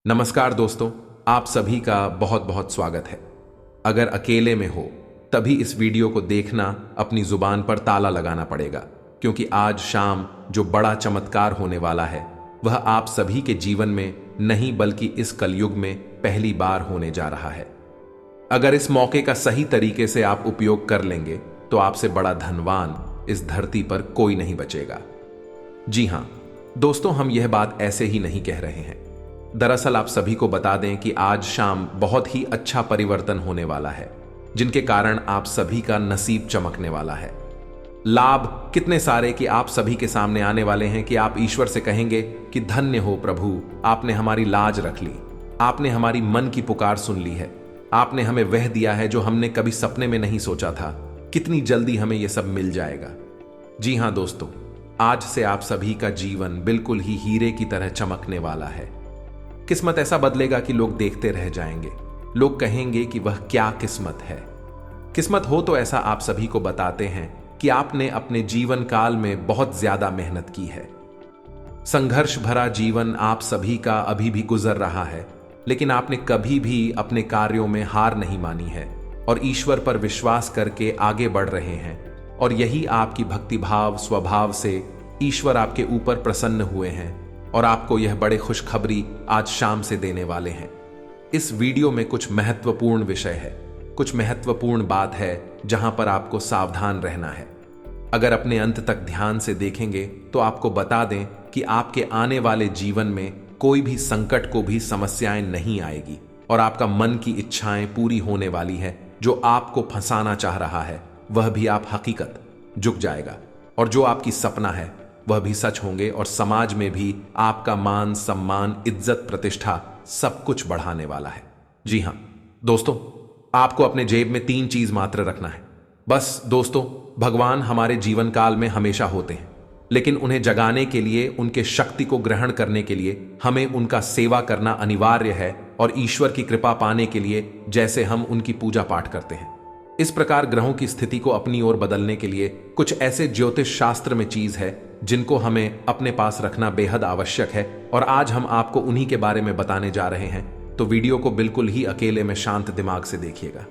नमस्कार दोस्तों, आप सभी का बहुत बहुत स्वागत है। अगर अकेले में हो तभी इस वीडियो को देखना अपनी जुबान पर ताला लगाना पड़ेगा, क्योंकि आज शाम जो बड़ा चमत्कार होने वाला है वह आप सभी के जीवन में नहीं बल्कि इस कलयुग में पहली बार होने जा रहा है। अगर इस मौके का सही तरीके से आप उपयोग कर लेंगे तो आपसे बड़ा धनवान इस धरती पर कोई नहीं बचेगा। जी हां दोस्तों, हम यह बात ऐसे ही नहीं कह रहे हैं। दरअसल आप सभी को बता दें कि आज शाम बहुत ही अच्छा परिवर्तन होने वाला है, जिनके कारण आप सभी का नसीब चमकने वाला है। लाभ कितने सारे कि आप सभी के सामने आने वाले हैं कि आप ईश्वर से कहेंगे कि धन्य हो प्रभु, आपने हमारी लाज रख ली, आपने हमारी मन की पुकार सुन ली है, आपने हमें वह दिया है जो हमने कभी सपने में नहीं सोचा था। कितनी जल्दी हमें यह सब मिल जाएगा। जी हां दोस्तों, आज से आप सभी का जीवन बिल्कुल ही हीरे की तरह चमकने वाला है। किस्मत ऐसा बदलेगा कि लोग देखते रह जाएंगे। लोग कहेंगे कि वह क्या किस्मत है। किस्मत हो तो ऐसा आप सभी को बताते हैं कि आपने अपने जीवन काल में बहुत ज्यादा मेहनत की है। संघर्ष भरा जीवन आप सभी का अभी भी गुजर रहा है, लेकिन आपने कभी भी अपने कार्यों में हार नहीं मानी है और ईश्वर पर विश्वास करके आगे बढ़ रहे हैं। और यही आपकी भक्तिभाव स्वभाव से ईश्वर आपके ऊपर प्रसन्न हुए हैं और आपको यह बड़े खुशखबरी आज शाम से देने वाले हैं। इस वीडियो में कुछ महत्वपूर्ण विषय है, कुछ महत्वपूर्ण बात है जहां पर आपको सावधान रहना है। अगर अपने अंत तक ध्यान से देखेंगे तो आपको बता दें कि आपके आने वाले जीवन में कोई भी संकट को भी समस्याएं नहीं आएगी और आपका मन की इच्छाएं पूरी होने वाली है। जो आपको फंसाना चाह रहा है वह भी आप हकीकत झुक जाएगा और जो आपकी सपना है वह भी सच होंगे और समाज में भी आपका मान सम्मान इज्जत प्रतिष्ठा सब कुछ बढ़ाने वाला है। जी हां दोस्तों, आपको अपने जेब में 3 चीज मात्र रखना है। बस दोस्तों, भगवान हमारे जीवन काल में हमेशा होते हैं, लेकिन उन्हें जगाने के लिए, उनके शक्ति को ग्रहण करने के लिए हमें उनका सेवा करना अनिवार्य है और ईश्वर की कृपा पाने के लिए जैसे हम उनकी पूजा पाठ करते हैं। इस प्रकार ग्रहों की स्थिति को अपनी ओर बदलने के लिए कुछ ऐसे ज्योतिष शास्त्र में चीज है जिनको हमें अपने पास रखना बेहद आवश्यक है और आज हम आपको उन्हीं के बारे में बताने जा रहे हैं। तो वीडियो को बिल्कुल ही अकेले में शांत दिमाग से देखिएगा।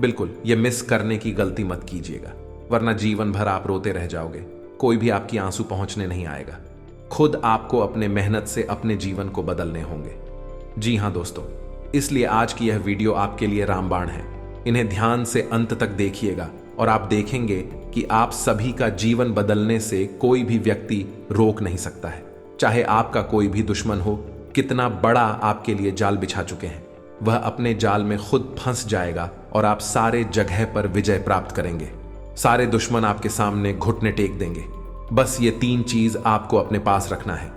बिल्कुल ये मिस करने की गलती मत कीजिएगा, वरना जीवन भर आप रोते रह जाओगे। कोई भी आपकी आंसू पहुंचने नहीं आएगा। खुद आपको अपने मेहनत से अपने जीवन को बदलने होंगे। जी हां दोस्तों, इसलिए आज की यह वीडियो आपके लिए रामबाण है। इन्हें ध्यान से अंत तक देखिएगा और आप देखेंगे कि आप सभी का जीवन बदलने से कोई भी व्यक्ति रोक नहीं सकता है। चाहे आपका कोई भी दुश्मन हो, कितना बड़ा आपके लिए जाल बिछा चुके हैं, वह अपने जाल में खुद फंस जाएगा और आप सारे जगह पर विजय प्राप्त करेंगे। सारे दुश्मन आपके सामने घुटने टेक देंगे। बस ये 3 चीज आपको अपने पास रखना है।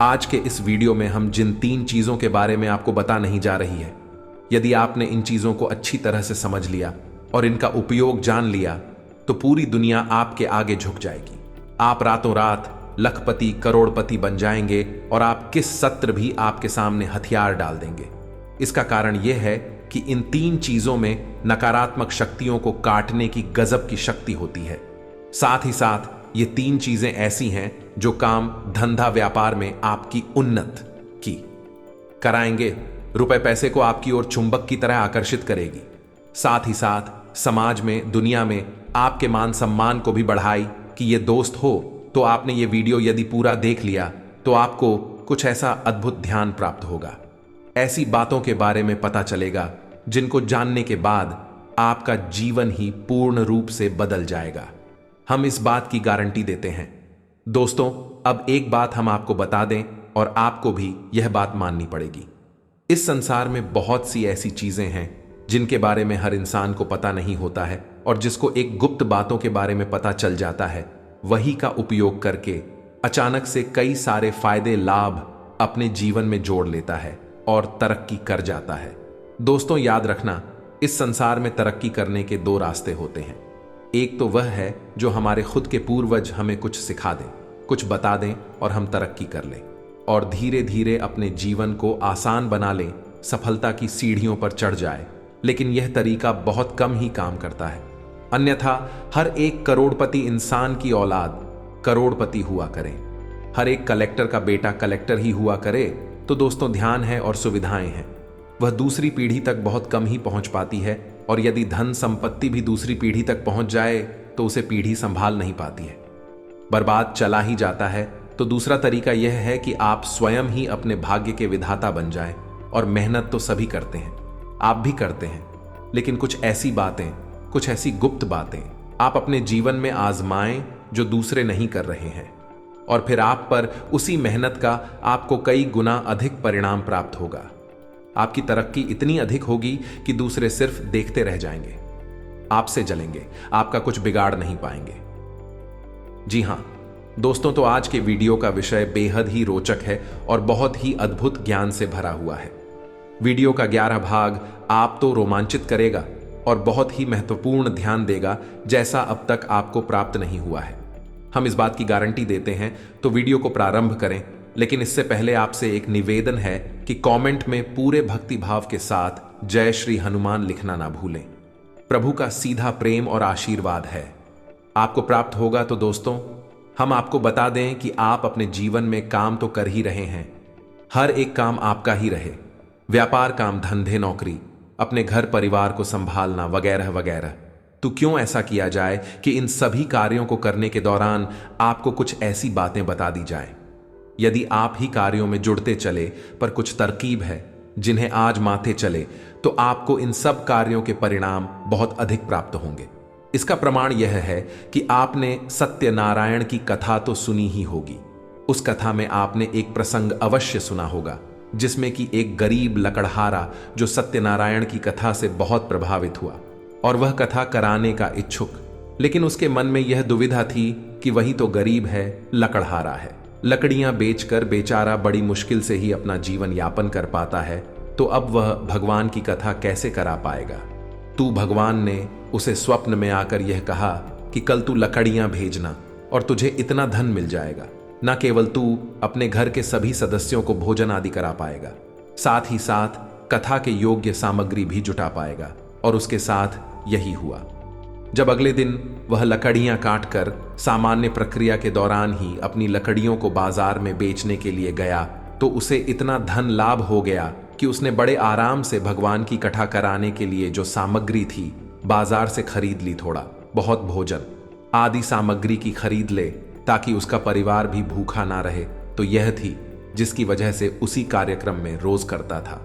आज के इस वीडियो में हम जिन 3 चीजों के बारे में आपको बता नहीं जा रही है, यदि आपने इन चीजों को अच्छी तरह से समझ लिया और इनका उपयोग जान लिया तो पूरी दुनिया आपके आगे झुक जाएगी। आप रातों रात लखपति करोड़पति बन जाएंगे और आप किस सत्र भी आपके सामने हथियार डाल देंगे। इसका कारण यह है कि इन 3 चीजों में नकारात्मक शक्तियों को काटने की गजब की शक्ति होती है। साथ ही साथ ये 3 चीजें ऐसी हैं जो काम धंधा व्यापार में आपकी उन्नत की कराएंगे, रुपए पैसे को आपकी ओर चुंबक की तरह आकर्षित करेगी। साथ ही साथ समाज में, दुनिया में आपके मान सम्मान को भी बढ़ाई कि ये दोस्त हो तो आपने ये वीडियो यदि पूरा देख लिया तो आपको कुछ ऐसा अद्भुत ध्यान प्राप्त होगा। ऐसी बातों के बारे में पता चलेगा जिनको जानने के बाद आपका जीवन ही पूर्ण रूप से बदल जाएगा। हम इस बात की गारंटी देते हैं। दोस्तों, अब एक बात हम आपको बता दें और आपको भी यह बात माननी पड़ेगी। इस संसार में बहुत सी ऐसी चीजें हैं जिनके बारे में हर इंसान को पता नहीं होता है और जिसको एक गुप्त बातों के बारे में पता चल जाता है, वही का उपयोग करके अचानक से कई सारे फायदे लाभ अपने जीवन में जोड़ लेता है और तरक्की कर जाता है। दोस्तों याद रखना, इस संसार में तरक्की करने के 2 रास्ते होते हैं। एक तो वह है जो हमारे खुद के पूर्वज हमें कुछ सिखा दें, कुछ बता दें और हम तरक्की कर लें और धीरे धीरे अपने जीवन को आसान बना लें, सफलता की सीढ़ियों पर चढ़ जाए। लेकिन यह तरीका बहुत कम ही काम करता है। अन्यथा हर एक करोड़पति इंसान की औलाद करोड़पति हुआ करे, हर एक कलेक्टर का बेटा कलेक्टर ही हुआ करे, तो दोस्तों ध्यान है और सुविधाएं हैं, वह दूसरी पीढ़ी तक बहुत कम ही पहुंच पाती है, और यदि धन संपत्ति भी दूसरी पीढ़ी तक पहुंच जाए तो उसे पीढ़ी संभाल नहीं पाती है, बर्बाद चला ही जाता है। तो दूसरा तरीका यह है कि आप स्वयं ही अपने भाग्य के विधाता बन जाएं। और मेहनत तो सभी करते हैं, आप भी करते हैं, लेकिन कुछ ऐसी बातें, कुछ ऐसी गुप्त बातें आप अपने जीवन में आजमाएं जो दूसरे नहीं कर रहे हैं, और फिर आप पर उसी मेहनत का आपको कई गुना अधिक परिणाम प्राप्त होगा। आपकी तरक्की इतनी अधिक होगी कि दूसरे सिर्फ देखते रह जाएंगे, आपसे जलेंगे, आपका कुछ बिगाड़ नहीं पाएंगे। जी हां दोस्तों, तो आज के वीडियो का विषय बेहद ही रोचक है और बहुत ही अद्भुत ज्ञान से भरा हुआ है। वीडियो का 11 भाग आप तो रोमांचित करेगा और बहुत ही महत्वपूर्ण ध्यान देगा, जैसा अब तक आपको प्राप्त नहीं हुआ है। हम इस बात की गारंटी देते हैं, तो वीडियो को प्रारंभ करें। लेकिन इससे पहले आपसे एक निवेदन है कि कमेंट में पूरे भक्ति भाव के साथ जय श्री हनुमान लिखना ना भूलें। प्रभु का सीधा प्रेम और आशीर्वाद है, आपको प्राप्त होगा। तो दोस्तों, हम आपको बता दें कि आप अपने जीवन में काम तो कर ही रहे हैं, हर एक काम आपका ही रहे, व्यापार, काम, धंधे, नौकरी, अपने घर परिवार को संभालना वगैरह वगैरह। तो क्यों ऐसा किया जाए कि इन सभी कार्यों को करने के दौरान आपको कुछ ऐसी बातें बता दी जाएं। यदि आप ही कार्यों में जुड़ते चले, पर कुछ तरकीब है जिन्हें आज माथे चले, तो आपको इन सब कार्यों के परिणाम बहुत अधिक प्राप्त होंगे। इसका प्रमाण यह है कि आपने सत्यनारायण की कथा तो सुनी ही होगी। उस कथा में आपने एक प्रसंग अवश्य सुना होगा, जिसमें कि एक गरीब लकड़हारा जो सत्यनारायण की कथा से बहुत प्रभावित हुआ और वह कथा कराने का इच्छुक, लेकिन उसके मन में यह दुविधा थी कि वही तो गरीब है, लकड़हारा है, लकड़ियां बेचकर बेचारा बड़ी मुश्किल से ही अपना जीवन यापन कर पाता है, तो अब वह भगवान की कथा कैसे करा पाएगा। तू भगवान ने उसे स्वप्न में आकर यह कहा कि कल तू लकड़ियां भेजना और तुझे इतना धन मिल जाएगा, न केवल तू अपने घर के सभी सदस्यों को भोजन आदि करा पाएगा, साथ ही साथ कथा के योग्य सामग्री भी जुटा पाएगा। और उसके साथ यही हुआ। जब अगले दिन वह लकड़ियां काटकर सामान्य प्रक्रिया के दौरान ही अपनी लकड़ियों को बाजार में बेचने के लिए गया, तो उसे इतना धन लाभ हो गया कि उसने बड़े आराम से भगवान की कथा कराने के लिए जो सामग्री थी बाजार से खरीद ली, थोड़ा बहुत भोजन आदि सामग्री की खरीद ले, ताकि उसका परिवार भी भूखा ना रहे। तो यह थी जिसकी वजह से उसी कार्यक्रम में रोज करता था।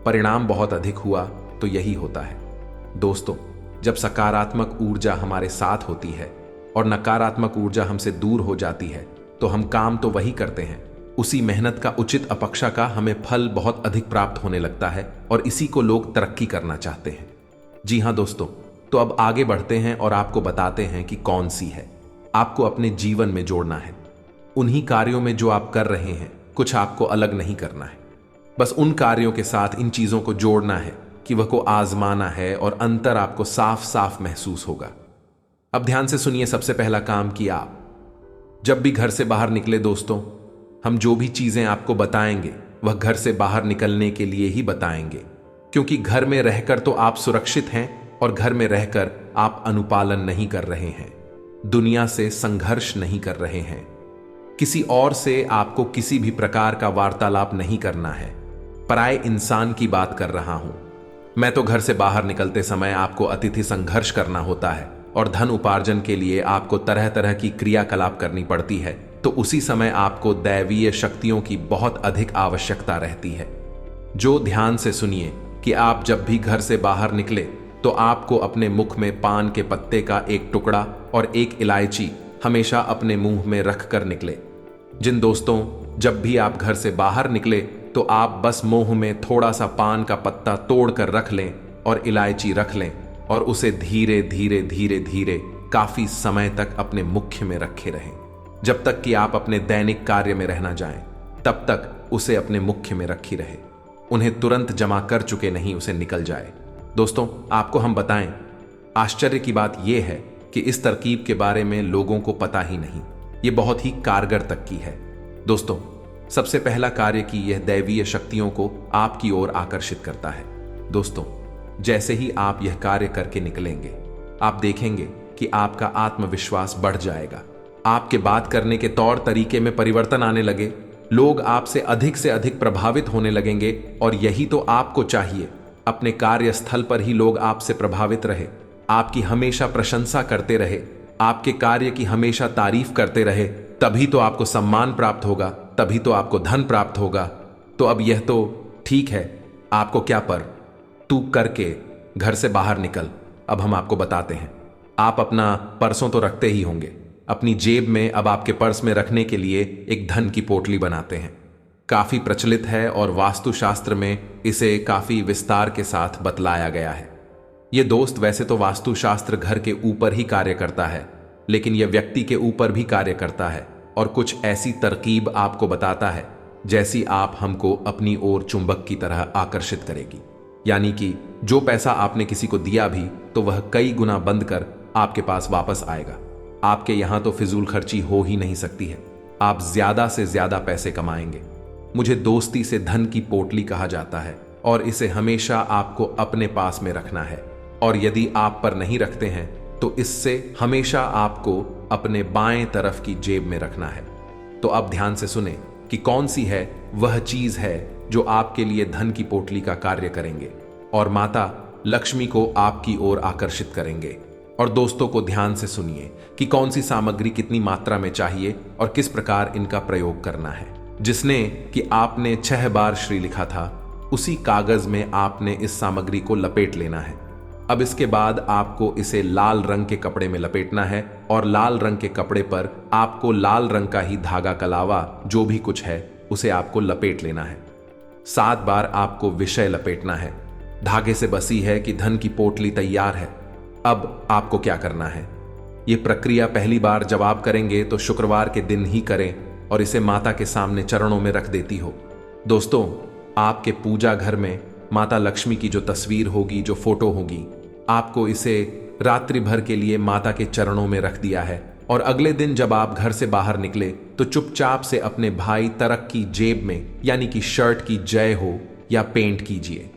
परिणाम बहुत अधिक हुआ। तो यही होता है दोस्तों, जब सकारात्मक ऊर्जा हमारे साथ होती है और नकारात्मक ऊर्जा हमसे दूर हो जाती है, तो हम काम तो वही करते हैं, उसी मेहनत का उचित अपेक्षा का हमें फल बहुत अधिक प्राप्त होने लगता है, और इसी को लोग तरक्की करना चाहते हैं। जी हां दोस्तों, तो अब आगे बढ़ते हैं और आपको बताते हैं कि कौन सी है आपको अपने जीवन में जोड़ना है। उन्हीं कार्यों में जो आप कर रहे हैं, कुछ आपको अलग नहीं करना है, बस उन कार्यों के साथ इन चीजों को जोड़ना है कि वह को आजमाना है, और अंतर आपको साफ साफ महसूस होगा। अब ध्यान से सुनिए। सबसे पहला काम कि आप जब भी घर से बाहर निकले दोस्तों, हम जो भी चीजें आपको बताएंगे वह घर से बाहर निकलने के लिए ही बताएंगे, क्योंकि घर में रहकर तो आप सुरक्षित हैं, और घर में रहकर आप अनुपालन नहीं कर रहे हैं, दुनिया से संघर्ष नहीं कर रहे हैं, किसी और से आपको किसी भी प्रकार का वार्तालाप नहीं करना है। पराये इंसान की बात कर रहा हूं मैं। तो घर से बाहर निकलते समय आपको अतिथि संघर्ष करना होता है, और धन उपार्जन के लिए आपको तरह तरह की क्रियाकलाप करनी पड़ती है। तो उसी समय आपको दैवीय शक्तियों की बहुत अधिक आवश्यकता रहती है। जो ध्यान से सुनिए कि आप जब भी घर से बाहर निकले, तो आपको अपने मुख में पान के पत्ते का एक टुकड़ा और एक इलायची हमेशा अपने मुंह में रख कर निकले। जिन दोस्तों जब भी आप घर से बाहर निकले, तो आप बस मुंह में थोड़ा सा पान का पत्ता तोड़ कर रख लें और इलायची रख लें, और उसे धीरे धीरे धीरे धीरे काफी समय तक अपने मुख्य में रखे रहें। जब तक कि आप अपने दैनिक कार्य में रहना जाएं, तब तक उसे अपने मुख्य में रखी रहे। उन्हें तुरंत जमा कर चुके नहीं उसे निकल जाए। दोस्तों, आपको हम बताएं, आश्चर्य की बात यह है कि इस तरकीब के बारे में लोगों को पता ही नहीं। ये बहुत ही कारगर तक की है। दोस्तों, सबसे पहला कार्य कि यह दैवीय शक्तियों को आपकी ओर आकर्षित करता है। दोस्तों, जैसे ही आप यह कार्य करके निकलेंगे, आप देखेंगे कि आपका आत्मविश्वास बढ़ जाएगा, आपके बात करने के तौर तरीके में परिवर्तन आने लगे, लोग आपसे से अधिक प्रभावित होने लगेंगे और यही तो आपको चाहिए। अपने कार्यस्थल पर ही लोग आपसे प्रभावित रहे, आपकी हमेशा प्रशंसा करते रहे, आपके कार्य की हमेशा तारीफ करते रहे, तभी तो आपको सम्मान प्राप्त होगा, तभी तो आपको धन प्राप्त होगा। तो अब यह तो ठीक है, आपको क्या पर तू करके घर से बाहर निकल। अब हम आपको बताते हैं। आप अपना पर्सों तो रखते ही होंगे, अपनी जेब में अब आपके पर्स में रखने के लिए एक धन की पोटली बनाते हैं। काफी प्रचलित है और वास्तुशास्त्र में इसे काफी विस्तार के साथ बतलाया गया है। यह दोस्त वैसे तो वास्तुशास्त्र घर के ऊपर ही कार्य करता है, लेकिन यह व्यक्ति के ऊपर भी कार्य करता है और कुछ ऐसी तरकीब आपको बताता है जैसी आप हमको अपनी ओर चुंबक की तरह आकर्षित करेगी। यानी कि जो पैसा आपने किसी को दिया भी तो वह कई गुना बंद कर आपके पास वापस आएगा। आपके यहां तो फिजूल खर्ची हो ही नहीं सकती है, आप ज्यादा से ज्यादा पैसे कमाएंगे। मुझे दोस्ती से धन की पोटली कहा जाता है और इसे हमेशा आपको अपने पास में रखना है, और यदि आप पर नहीं रखते हैं तो इससे हमेशा आपको अपने बाएं तरफ की जेब में रखना है। तो अब ध्यान से सुने कि कौन सी है वह चीज है जो आपके लिए धन की पोटली का कार्य करेंगे और माता लक्ष्मी को आपकी ओर आकर्षित करेंगे। और दोस्तों को ध्यान से सुनिए कि कौन सी सामग्री कितनी मात्रा में चाहिए और किस प्रकार इनका प्रयोग करना है। जिसने कि आपने 6 बार श्री लिखा था, उसी कागज में आपने इस सामग्री को लपेट लेना है। अब इसके बाद आपको इसे लाल रंग के कपड़े में लपेटना है और लाल रंग के कपड़े पर आपको लाल रंग का ही धागा के अलावा जो भी कुछ है उसे आपको लपेट लेना है। 7 बार आपको विषय लपेटना है। धागे से बसी है कि धन की पोटली तैयार है। अब आपको क्या करना है, यह प्रक्रिया पहली बार जब आप करेंगे तो शुक्रवार के दिन ही करें और इसे माता के सामने चरणों में रख देती हो। दोस्तों, आपके पूजा घर में माता लक्ष्मी की जो तस्वीर होगी, जो फोटो होगी, आपको इसे रात्रि भर के लिए माता के चरणों में रख दिया है और अगले दिन जब आप घर से बाहर निकले तो चुपचाप से अपने भाई तरक की जेब में यानी कि शर्ट की जय हो या पेंट कीजिए,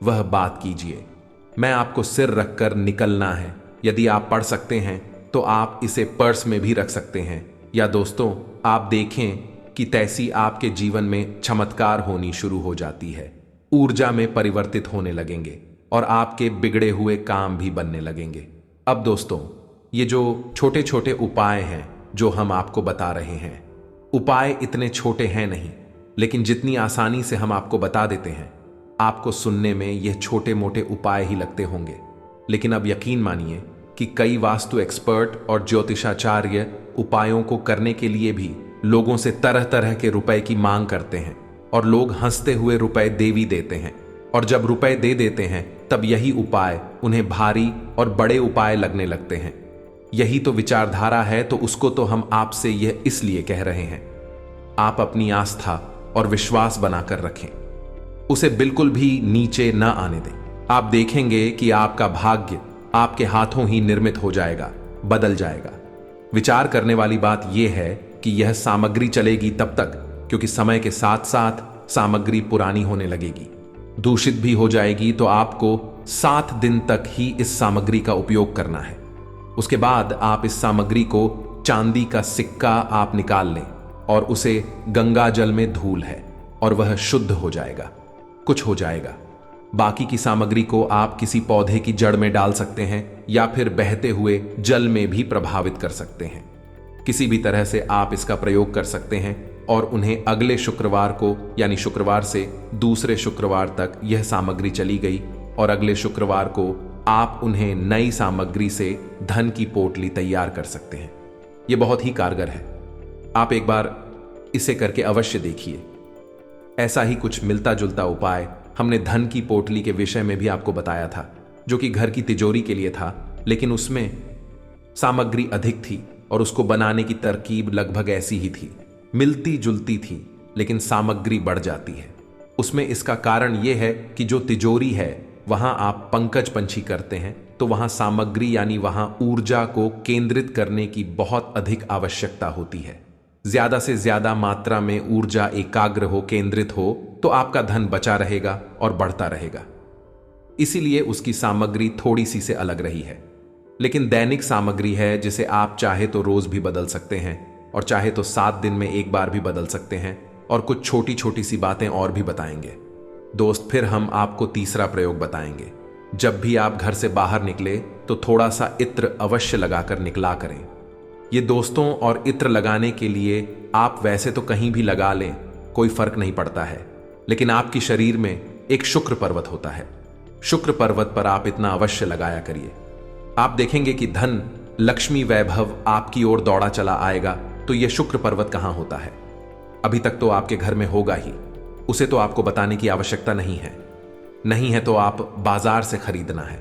वह बात कीजिए। मैं आपको सिर रखकर निकलना है। यदि आप पढ़ सकते हैं तो आप इसे पर्स में भी रख सकते हैं। या दोस्तों, आप देखें कि तैसी आपके जीवन में चमत्कार होनी शुरू हो जाती है, ऊर्जा में परिवर्तित होने लगेंगे और आपके बिगड़े हुए काम भी बनने लगेंगे। अब दोस्तों, ये जो छोटे छोटे उपाय हैं जो हम आपको बता रहे हैं, उपाय इतने छोटे हैं नहीं, लेकिन जितनी आसानी से हम आपको बता देते हैं, आपको सुनने में यह छोटे मोटे उपाय ही लगते होंगे। लेकिन अब यकीन मानिए कि कई वास्तु एक्सपर्ट और ज्योतिषाचार्य उपायों को करने के लिए भी लोगों से तरह तरह के रुपए की मांग करते हैं और लोग हंसते हुए रुपए दे भी देते हैं। और जब रुपए दे देते हैं तब यही उपाय उन्हें भारी और बड़े उपाय लगने लगते हैं। यही तो विचारधारा है, तो उसको तो हम आपसे यह इसलिए कह रहे हैं, आप अपनी आस्था और विश्वास बनाकर रखें, उसे बिल्कुल भी नीचे न आने दें। आप देखेंगे कि आपका भाग्य आपके हाथों ही निर्मित हो जाएगा, बदल जाएगा। विचार करने वाली बात यह है कि यह सामग्री चलेगी तब तक क्योंकि समय के साथ साथ सामग्री पुरानी होने लगेगी, दूषित भी हो जाएगी। तो आपको 7 दिन तक ही इस सामग्री का उपयोग करना है। उसके बाद आप इस सामग्री को चांदी का सिक्का आप निकाल लें और उसे गंगा जल में धूल है और वह शुद्ध हो जाएगा, कुछ हो जाएगा। बाकी की सामग्री को आप किसी पौधे की जड़ में डाल सकते हैं या फिर बहते हुए जल में भी प्रभावित कर सकते हैं। किसी भी तरह से आप इसका प्रयोग कर सकते हैं और उन्हें अगले शुक्रवार को यानी शुक्रवार से दूसरे शुक्रवार तक यह सामग्री चली गई और अगले शुक्रवार को आप उन्हें नई सामग्री से धन की पोटली तैयार कर सकते हैं। यह बहुत ही कारगर है, आप एक बार इसे करके अवश्य देखिए। ऐसा ही कुछ मिलता जुलता उपाय हमने धन की पोटली के विषय में भी आपको बताया था, जो कि घर की तिजोरी के लिए था, लेकिन उसमें सामग्री अधिक थी और उसको बनाने की तरकीब लगभग ऐसी ही थी, मिलती जुलती थी, लेकिन सामग्री बढ़ जाती है। उसमें इसका कारण यह है कि जो तिजोरी है वहां आप पंकज पंछी करते हैं, तो वहां सामग्री यानी वहां ऊर्जा को केंद्रित करने की बहुत अधिक आवश्यकता होती है। ज्यादा से ज्यादा मात्रा में ऊर्जा एकाग्र हो, केंद्रित हो, तो आपका धन बचा रहेगा और बढ़ता रहेगा। इसीलिए उसकी सामग्री थोड़ी सी से अलग रही है, लेकिन दैनिक सामग्री है जिसे आप चाहे तो रोज भी बदल सकते हैं और चाहे तो 7 दिन में एक बार भी बदल सकते हैं और कुछ छोटी छोटी सी बातें और भी बताएंगे। दोस्त, फिर हम आपको तीसरा प्रयोग बताएंगे। जब भी आप घर से बाहर निकले तो थोड़ा सा इत्र अवश्य लगाकर निकला करें। ये दोस्तों, और इत्र लगाने के लिए आप वैसे तो कहीं भी लगा लें, कोई फर्क नहीं पड़ता है, लेकिन आपकी शरीर में एक शुक्र पर्वत होता है। शुक्र पर्वत पर आप इतना अवश्य लगाया करिए। आप देखेंगे कि धन, लक्ष्मी, वैभव आपकी ओर दौड़ा चला आएगा। तो यह शुक्र पर्वत कहां होता है? अभी तक तो आपके घर में होगा ही, उसे तो आपको बताने की आवश्यकता नहीं है। नहीं है तो आप बाजार से खरीदना है।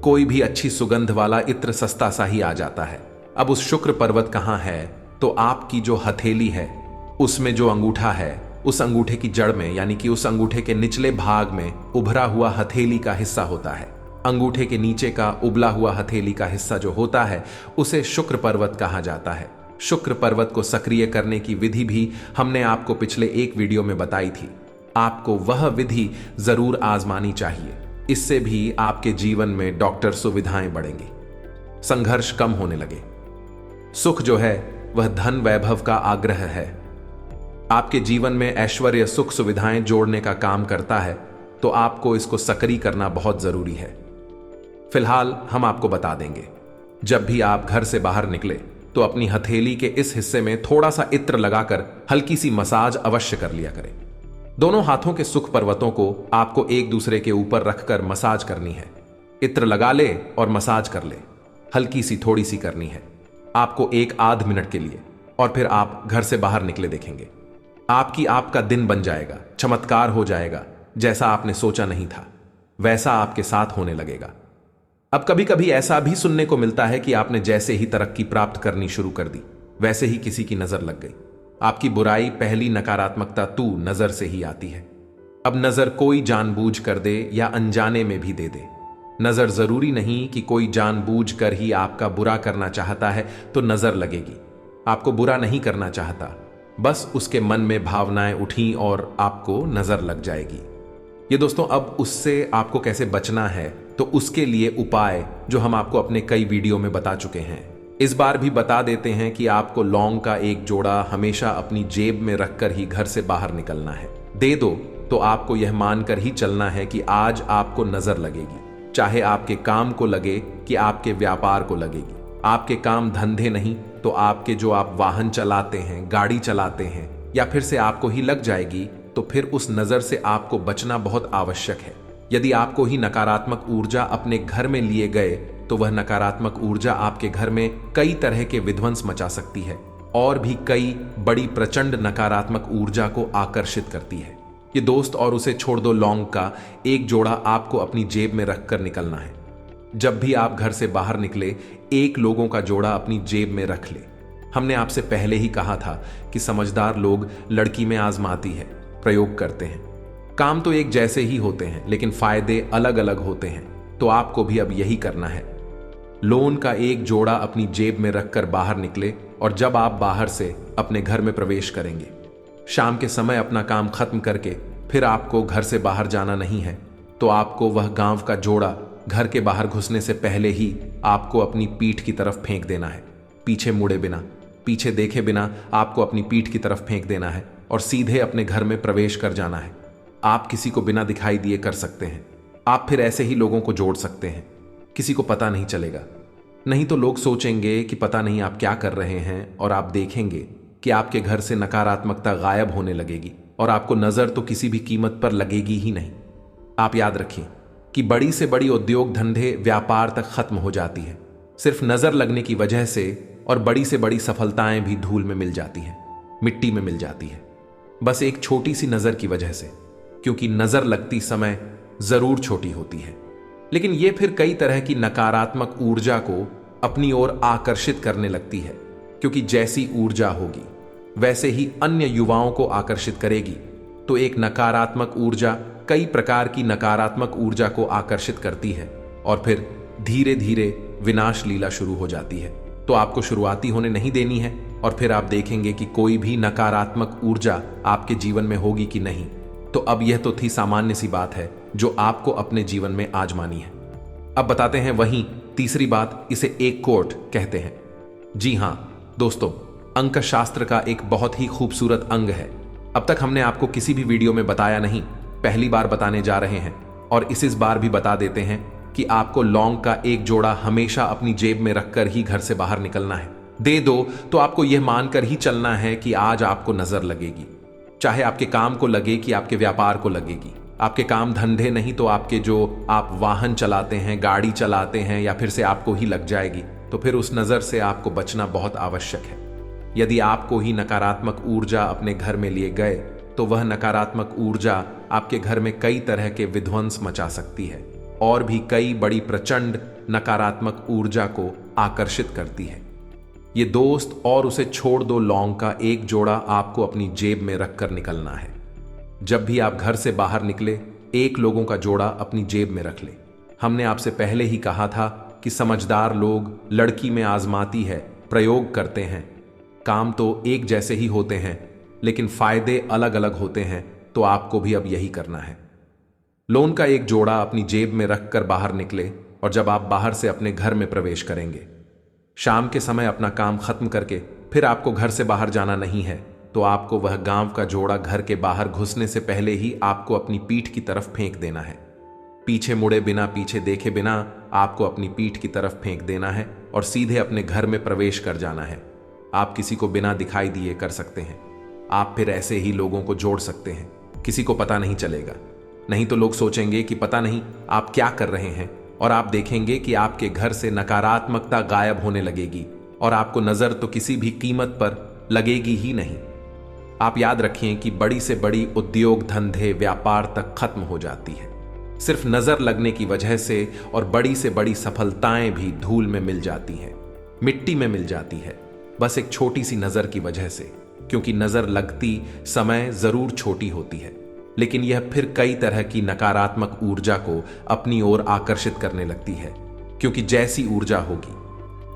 कोई भी अच्छी सुगंध वाला इत्र सस्ता सा ही आ जाता है। अब उस शुक्र पर्वत कहां है? तो आपकी जो हथेली है उसमें जो अंगूठा है, उस अंगूठे की जड़ में, यानी कि उस अंगूठे के निचले भाग में उभरा हुआ हथेली का हिस्सा होता है। अंगूठे के नीचे का उबला हुआ हथेली का हिस्सा जो होता है उसे शुक्र पर्वत कहा जाता है। शुक्र पर्वत को सक्रिय करने की विधि भी हमने आपको पिछले एक वीडियो में बताई थी। आपको वह विधि जरूर आजमानी चाहिए। इससे भी आपके जीवन में डॉक्टर सुविधाएं बढ़ेंगी, संघर्ष कम होने लगे। सुख जो है वह धन वैभव का आग्रह है। आपके जीवन में ऐश्वर्य, सुख, सुविधाएं जोड़ने का काम करता है, तो आपको इसको सक्रिय करना बहुत जरूरी है। फिलहाल हम आपको बता देंगे, जब भी आप घर से बाहर निकले तो अपनी हथेली के इस हिस्से में थोड़ा सा इत्र लगाकर हल्की सी मसाज अवश्य कर लिया करें। दोनों हाथों के सुख पर्वतों को आपको एक दूसरे के ऊपर रखकर मसाज करनी है। इत्र लगा ले और मसाज कर ले। हल्की सी, थोड़ी सी करनी है आपको, एक आध मिनट के लिए, और फिर आप घर से बाहर निकले देखेंगे आपका दिन बन जाएगा, चमत्कार हो जाएगा। जैसा आपने सोचा नहीं था वैसा आपके साथ होने लगेगा। अब कभी कभी ऐसा भी सुनने को मिलता है कि आपने जैसे ही तरक्की प्राप्त करनी शुरू कर दी, वैसे ही किसी की नजर लग गई। आपकी बुराई, पहली नकारात्मकता तू नजर से ही आती है। अब नजर कोई जानबूझ कर दे या अनजाने में भी दे दे। नजर जरूरी नहीं कि कोई जानबूझ कर ही आपका बुरा करना चाहता है तो नजर लगेगी। आपको बुरा नहीं करना चाहता, बस उसके मन में भावनाएं उठी और आपको नजर लग जाएगी। ये दोस्तों, अब उससे आपको कैसे बचना है तो उसके लिए उपाय जो हम आपको अपने कई वीडियो में बता चुके हैं, इस बार भी बता देते हैं कि आपको लौंग का एक जोड़ा हमेशा अपनी जेब में रखकर ही घर से बाहर निकलना है। दे दो तो आपको यह मानकर ही चलना है कि आज आपको नजर लगेगी, चाहे आपके काम को लगे कि आपके व्यापार को लगेगी। आपके काम धंधे नहीं तो आपके जो आप वाहन चलाते हैं, गाड़ी चलाते हैं, या फिर से आपको ही लग जाएगी। तो फिर उस नजर से आपको बचना बहुत आवश्यक है। यदि आपको ही नकारात्मक ऊर्जा अपने घर में लिए गए तो वह नकारात्मक ऊर्जा आपके घर में कई तरह के विध्वंस मचा सकती है और भी कई बड़ी प्रचंड नकारात्मक ऊर्जा को आकर्षित करती है। ये दोस्त, और उसे छोड़ दो, लौंग का एक जोड़ा आपको अपनी जेब में रखकर निकलना है। जब भी आप घर से बाहर निकले, एक लोगों का जोड़ा अपनी जेब में रख ले। हमने आपसे पहले ही कहा था कि समझदार लोग लड़की में आजमाती है, प्रयोग करते हैं। काम तो एक जैसे ही होते हैं लेकिन फायदे अलग अलग होते हैं। तो आपको भी अब यही करना है। लोन का एक जोड़ा अपनी जेब में रखकर बाहर निकले, और जब आप बाहर से अपने घर में प्रवेश करेंगे, शाम के समय अपना काम खत्म करके फिर आपको घर से बाहर जाना नहीं है, तो आपको वह गांव का जोड़ा घर के बाहर घुसने से पहले ही आपको अपनी पीठ की तरफ फेंक देना है। पीछे मुड़े बिना, पीछे देखे बिना आपको अपनी पीठ की तरफ फेंक देना है और सीधे अपने घर में प्रवेश कर जाना है। आप किसी को बिना दिखाई दिए कर सकते हैं। आप फिर ऐसे ही लोगों को जोड़ सकते हैं, किसी को पता नहीं चलेगा। नहीं तो लोग सोचेंगे कि पता नहीं आप क्या कर रहे हैं, और आप देखेंगे कि आपके घर से नकारात्मकता गायब होने लगेगी और आपको नजर तो किसी भी कीमत पर लगेगी ही नहीं। आप याद रखिए कि बड़ी से बड़ी उद्योग, धंधे, व्यापार तक खत्म हो जाती है सिर्फ नजर लगने की वजह से, और बड़ी से बड़ी सफलताएं भी धूल में मिल जाती हैं, मिट्टी में मिल जाती है, बस एक छोटी सी नजर की वजह से। क्योंकि नजर लगती समय जरूर छोटी होती है, लेकिन यह फिर कई तरह की नकारात्मक ऊर्जा को अपनी ओर आकर्षित करने लगती है। क्योंकि जैसी ऊर्जा होगी वैसे ही अन्य युवाओं को आकर्षित करेगी। तो एक नकारात्मक ऊर्जा कई प्रकार की नकारात्मक ऊर्जा को आकर्षित करती है, और फिर धीरे धीरे विनाश लीला शुरू हो जाती है। तो आपको शुरुआती होने नहीं देनी है, और फिर आप देखेंगे कि कोई भी नकारात्मक ऊर्जा आपके जीवन में होगी कि नहीं। तो अब यह तो थी सामान्य सी बात है जो आपको अपने जीवन में आजमानी है। अब बताते हैं वहीं तीसरी बात, इसे एक कोट कहते हैं। जी हां दोस्तों, अंक शास्त्र का एक बहुत ही खूबसूरत अंग है। अब तक हमने आपको किसी भी वीडियो में बताया नहीं, पहली बार बताने जा रहे हैं और इस बार भी बता देते हैं कि आपको लौंग का एक जोड़ा हमेशा अपनी जेब में रखकर ही घर से बाहर निकलना है। दे दो तो आपको यह मानकर ही चलना है कि आज आपको नजर लगेगी, चाहे आपके काम को लगे कि आपके व्यापार को लगेगी। आपके काम धंधे नहीं तो आपके जो आप वाहन चलाते हैं, गाड़ी चलाते हैं, या फिर से आपको ही लग जाएगी। तो फिर उस नजर से आपको बचना बहुत आवश्यक है। यदि आपको ही नकारात्मक ऊर्जा अपने घर में लिए गए तो वह नकारात्मक ऊर्जा आपके घर में कई तरह के विध्वंस मचा सकती है और भी कई बड़ी प्रचंड नकारात्मक ऊर्जा को आकर्षित करती है। ये दोस्त और उसे छोड़ दो लौंग का एक जोड़ा आपको अपनी जेब में रखकर निकलना है। जब भी आप घर से बाहर निकले, एक लोगों का जोड़ा अपनी जेब में रख ले। हमने आपसे पहले ही कहा था कि समझदार लोग लड़की में आजमाती है, प्रयोग करते हैं। काम तो एक जैसे ही होते हैं लेकिन फायदे अलग अलग होते हैं, तो आपको भी अब यही करना है। लोन का एक जोड़ा अपनी जेब में रखकर बाहर निकले और जब आप बाहर से अपने घर में प्रवेश करेंगे, शाम के समय अपना काम खत्म करके फिर आपको घर से बाहर जाना नहीं है, तो आपको वह गांव का जोड़ा घर के बाहर घुसने से पहले ही आपको अपनी पीठ की तरफ फेंक देना है। पीछे मुड़े बिना, पीछे देखे बिना आपको अपनी पीठ की तरफ फेंक देना है और सीधे अपने घर में प्रवेश कर जाना है। आप किसी को बिना दिखाई दिए कर सकते हैं। आप फिर ऐसे ही लोगों को जोड़ सकते हैं, किसी को पता नहीं चलेगा। नहीं तो लोग सोचेंगे कि पता नहीं आप क्या कर रहे हैं, और आप देखेंगे कि आपके घर से नकारात्मकता गायब होने लगेगी और आपको नजर तो किसी भी कीमत पर लगेगी ही नहीं। आप याद रखिए कि बड़ी से बड़ी उद्योग, धंधे, व्यापार तक खत्म हो जाती है सिर्फ नजर लगने की वजह से, और बड़ी से बड़ी सफलताएं भी धूल में मिल जाती हैं, मिट्टी में मिल जाती है, बस एक छोटी सी नजर की वजह से। क्योंकि नजर लगती समय जरूर छोटी होती है, लेकिन यह फिर कई तरह की नकारात्मक ऊर्जा को अपनी ओर आकर्षित करने लगती है। क्योंकि जैसी ऊर्जा होगी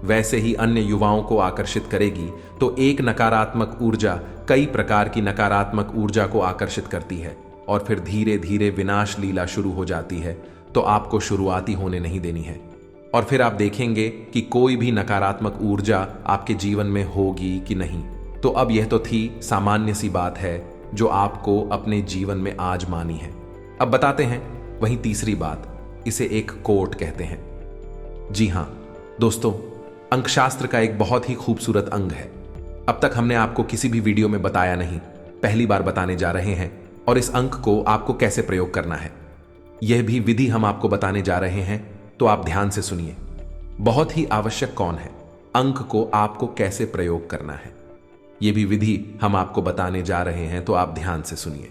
वैसे ही अन्य युवाओं को आकर्षित करेगी। तो एक नकारात्मक ऊर्जा कई प्रकार की नकारात्मक ऊर्जा को आकर्षित करती है और फिर धीरे धीरे विनाश लीला शुरू हो जाती है। तो आपको शुरुआती होने नहीं देनी है और फिर आप देखेंगे कि कोई भी नकारात्मक ऊर्जा आपके जीवन में होगी कि नहीं। तो अब यह तो थी सामान्य सी बात है जो आपको अपने जीवन में आजमानी है। अब बताते हैं वहीं तीसरी बात, इसे एक कोट कहते हैं। जी हां दोस्तों, अंकशास्त्र का एक बहुत ही खूबसूरत अंग है। अब तक हमने आपको किसी भी वीडियो में बताया नहीं, पहली बार बताने जा रहे हैं। और इस अंक को आपको कैसे प्रयोग करना है, यह भी विधि हम आपको बताने जा रहे हैं, तो आप ध्यान से सुनिए। बहुत ही आवश्यक कौन है, अंक को आपको कैसे प्रयोग करना है, यह भी विधि हम आपको बताने जा रहे हैं, तो आप ध्यान से सुनिए।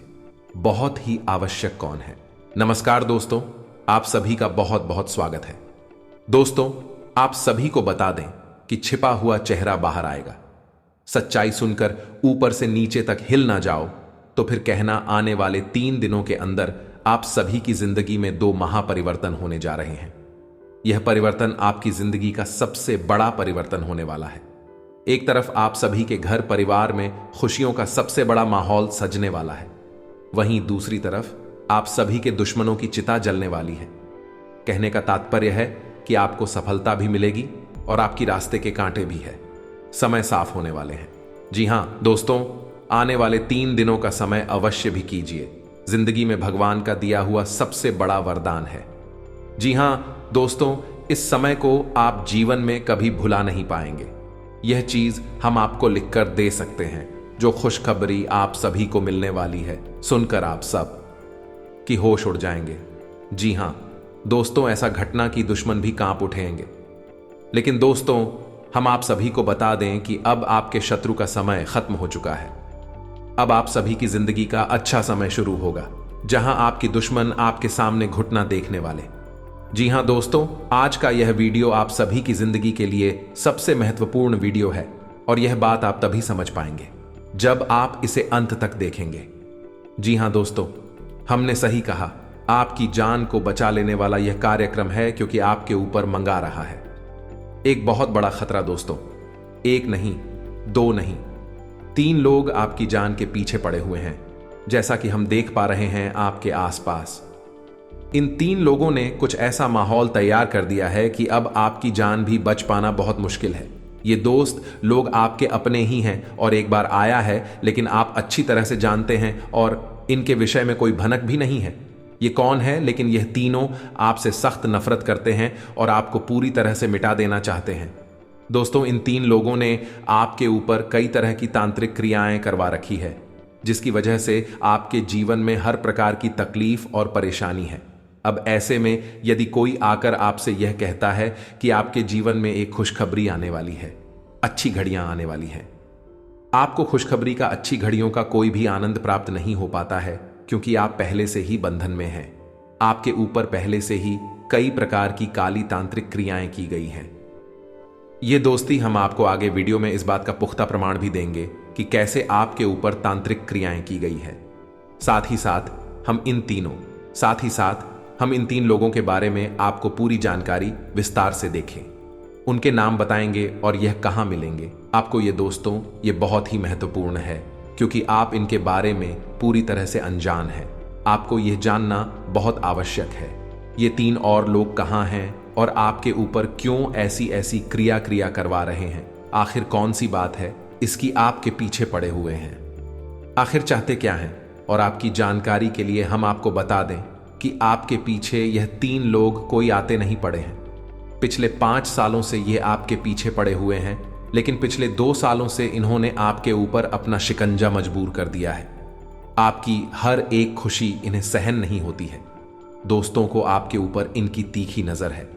बहुत ही आवश्यक कौन है। नमस्कार दोस्तों, आप सभी का बहुत बहुत स्वागत है। दोस्तों, आप सभी को बता दें कि छिपा हुआ चेहरा बाहर आएगा। सच्चाई सुनकर ऊपर से नीचे तक हिल ना जाओ, तो फिर कहना आने वाले 3 दिनों के अंदर आप सभी की जिंदगी में 2 महापरिवर्तन होने जा रहे हैं। यह परिवर्तन आपकी जिंदगी का सबसे बड़ा परिवर्तन होने वाला है। एक तरफ आप सभी के घर परिवार में खुशियों का सबसे बड़ा माहौल सजने वाला है, वहीं दूसरी तरफ आप सभी के दुश्मनों की चिता जलने वाली है। कहने का तात्पर्य है कि आपको सफलता भी मिलेगी और आपकी रास्ते के कांटे भी है। समय साफ होने वाले हैं। जी हां दोस्तों, आने वाले 3 दिनों का समय अवश्य भी कीजिए। जिंदगी में भगवान का दिया हुआ सबसे बड़ा वरदान है। जी हां दोस्तों, इस समय को आप जीवन में कभी भुला नहीं पाएंगे। यह चीज हम आपको लिखकर दे सकते हैं, जो खुशखबरी आप सभी को मिलने वाली है, सुनकर आप सब की होश उड़ जाएंगे। जी हां दोस्तों, ऐसा घटना कि दुश्मन भी कांप उठेंगे। लेकिन दोस्तों, हम आप सभी को बता दें कि अब आपके शत्रु का समय खत्म हो चुका है। अब आप सभी की जिंदगी का अच्छा समय शुरू होगा, जहां आपके दुश्मन आपके सामने घुटना देखने वाले। जी हां दोस्तों, आज का यह वीडियो आप सभी की जिंदगी के लिए सबसे महत्वपूर्ण वीडियो है, और यह बात आप तभी समझ पाएंगे जब आप इसे अंत तक देखेंगे। जी हां दोस्तों, हमने सही कहा, आपकी जान को बचा लेने वाला यह कार्यक्रम है, क्योंकि आपके ऊपर मंगा रहा है एक बहुत बड़ा खतरा। दोस्तों, 1 नहीं, 2 नहीं, 3 लोग आपकी जान के पीछे पड़े हुए हैं, जैसा कि हम देख पा रहे हैं आपके आसपास। इन 3 लोगों ने कुछ ऐसा माहौल तैयार कर दिया है कि अब आपकी जान भी बच पाना बहुत मुश्किल है। ये दोस्त लोग आपके अपने ही हैं और एक बार आया है, लेकिन आप अच्छी तरह से जानते हैं और इनके विषय में कोई भनक भी नहीं है। ये कौन है? लेकिन यह तीनों आपसे सख्त नफरत करते हैं और आपको पूरी तरह से मिटा देना चाहते हैं। दोस्तों, इन 3 लोगों ने आपके ऊपर कई तरह की तांत्रिक क्रियाएं करवा रखी है, जिसकी वजह से आपके जीवन में हर प्रकार की तकलीफ और परेशानी है। अब ऐसे में यदि कोई आकर आपसे यह कहता है कि आपके जीवन में एक खुशखबरी आने वाली है, अच्छी घड़ियां आने वाली हैं, आपको खुशखबरी का, अच्छी घड़ियों का कोई भी आनंद प्राप्त नहीं हो पाता है, क्योंकि आप पहले से ही बंधन में हैं। आपके ऊपर पहले से ही कई प्रकार की काली तांत्रिक क्रियाएं की गई हैं। ये दोस्ती हम आपको आगे वीडियो में इस बात का पुख्ता प्रमाण भी देंगे कि कैसे आपके ऊपर तांत्रिक क्रियाएं की गई है। साथ ही साथ हम इन 3 लोगों के बारे में आपको पूरी जानकारी विस्तार से देखें, उनके नाम बताएंगे और यह कहां मिलेंगे आपको। ये दोस्तों, ये बहुत ही महत्वपूर्ण है, क्योंकि आप इनके बारे में पूरी तरह से अनजान हैं। आपको यह जानना बहुत आवश्यक है। ये 3 और लोग कहां हैं और आपके ऊपर क्यों ऐसी क्रिया करवा रहे हैं? आखिर कौन सी बात है इसकी आपके पीछे पड़े हुए हैं? आखिर चाहते क्या हैं? और आपकी जानकारी के लिए हम आपको बता दें कि आपके पीछे यह 3 लोग कोई आते नहीं पड़े हैं। पिछले 5 सालों से ये आपके पीछे पड़े हुए हैं, लेकिन पिछले 2 सालों से इन्होंने आपके ऊपर अपना शिकंजा मजबूर कर दिया है। आपकी हर एक खुशी इन्हें सहन नहीं होती है। दोस्तों को आपके ऊपर इनकी तीखी नजर है।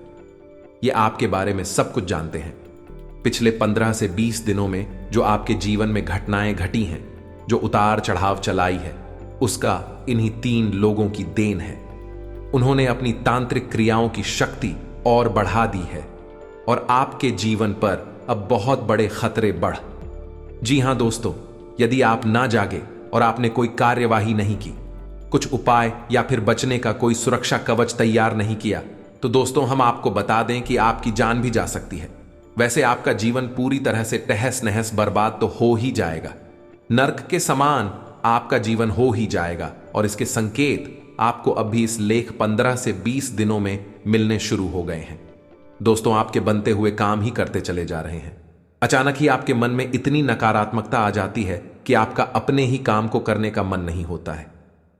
ये आपके बारे में सब कुछ जानते हैं। पिछले 15 से 20 दिनों में जो आपके जीवन में घटनाएं घटी हैं, जो उतार चढ़ाव चलाई है, उसका इन्हीं 3 लोगों की देन है। उन्होंने अपनी तांत्रिक क्रियाओं की शक्ति और बढ़ा दी है और आपके जीवन पर अब बहुत बड़े खतरे बढ़। जी हां दोस्तों, यदि आप ना जागे और आपने कोई कार्यवाही नहीं की, कुछ उपाय या फिर बचने का कोई सुरक्षा कवच तैयार नहीं किया, तो दोस्तों हम आपको बता दें कि आपकी जान भी जा सकती है। वैसे आपका जीवन पूरी तरह से तहस नहस बर्बाद तो हो ही जाएगा। नर्क के समान आपका जीवन हो ही जाएगा और इसके संकेत आपको अभी इस लेख 15 से 20 दिनों में मिलने शुरू हो गए हैं। दोस्तों, आपके बनते हुए काम ही करते चले जा रहे हैं। अचानक ही आपके मन में इतनी नकारात्मकता आ जाती है कि आपका अपने ही काम को करने का मन नहीं होता है।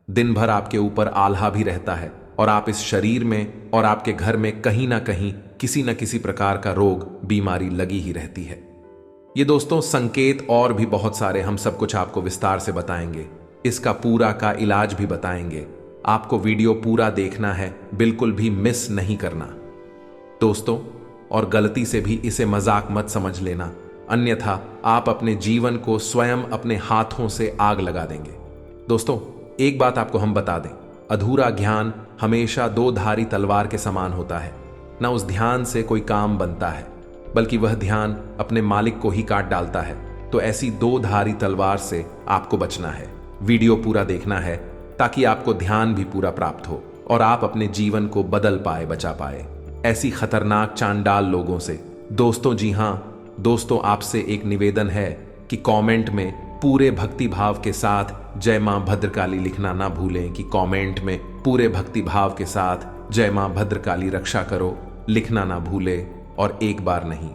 दिन भर आपके ऊपर आल्हा भी रहता है और आप इस शरीर में और आपके घर में कहीं ना कहीं किसी न किसी प्रकार का रोग, बीमारी लगी ही रहती है। ये दोस्तों संकेत और भी बहुत सारे हम सब कुछ आपको विस्तार से बताएंगे। इसका पूरा का इलाज भी बताएंगे। आपको वीडियो पूरा देखना है, बिल्कुल भी मिस नहीं करना दोस्तों। और गलती से भी इसे मजाक मत समझ लेना, अन्यथा आप अपने जीवन को स्वयं अपने हाथों से आग लगा देंगे। दोस्तों, एक बात आपको हम बता दें, अधूरा ज्ञान हमेशा 2 धारी तलवार के समान होता है। ना उस ध्यान से कोई काम बनता है, बल्कि वह ध्यान अपने मालिक को ही काट डालता है। तो ऐसी 2 धारी तलवार से आपको बचना है। वीडियो पूरा देखना है ताकि आपको ध्यान भी पूरा प्राप्त हो और आप अपने जीवन को बदल पाए, बचा पाए ऐसी खतरनाक चांडाल लोगों से। दोस्तों, जी हां दोस्तों, आपसे एक निवेदन है कि कमेंट में पूरे भक्ति भाव के साथ जय मां भद्रकाली लिखना ना भूलें, कि कमेंट में पूरे भक्ति भाव के साथ जय मां भद्रकाली रक्षा करो लिखना ना भूले। और एक बार नहीं,